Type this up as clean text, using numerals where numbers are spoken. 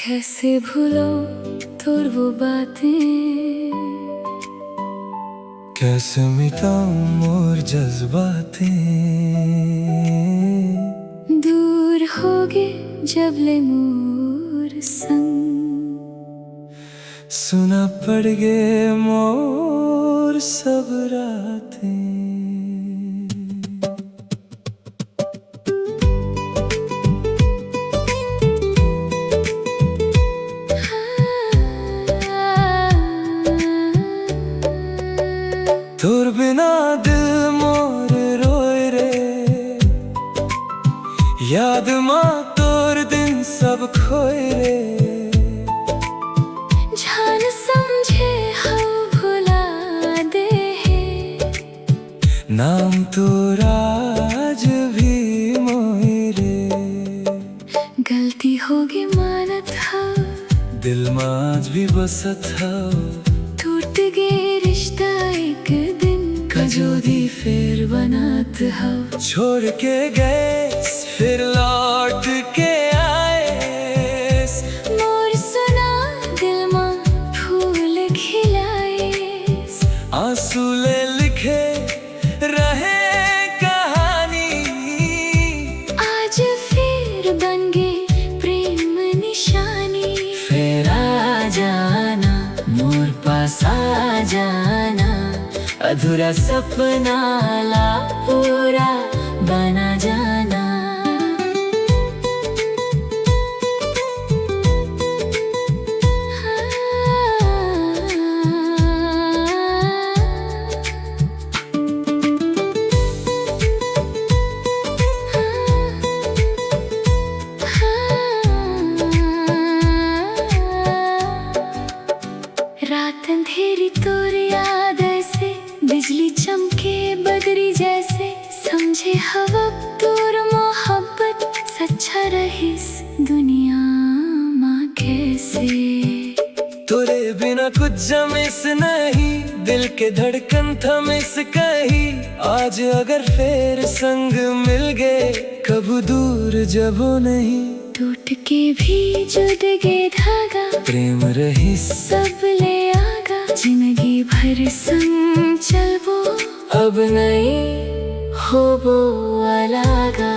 कैसे भूलो तोर वो बातें, कैसे मिटाऊं मोर जज्बातें। दूर होगे जब ले मोर संग, सुना पड़ गए मोर सब रातें। तोर बिना दिल मोर रोए रे, याद मां तोर दिन सब खोए रे। जान समझे हम भुला दे है, नाम तोरा आज भी मोए रे। गलती होगी मानत हो, दिल में आज भी बसत हो। टूट गए रिश्ता एक दिन, कजोदी फिर बनात हो। छोड़ के गए फिर लौट के आए, मोर सुना दिल में फूल खिलाए। आंसू ले लिखे रहे कहानी, आज फिर बन गए प्रेम निशानी। फिर आ जाना मोर पास आ जाना, अधूरा सपना ला पूरा बना जाना। रात अंधेरी तोर याद ऐसे, बिजली चमके बदरी जैसे। समझे हवा तोर मोहब्बत, सच्चा रहीस दुनिया माँ कैसे। तोरे बिना कुछ जमिस नहीं, दिल के धड़कन थमिस कहीं। आज अगर फिर संग मिल गए, कब दूर जबो नहीं। टूट के भी जुड़ गए धागा, प्रेम रही सब ले आगा। जिंदगी भर संग चलबो, अब नहीं होबो अलगा।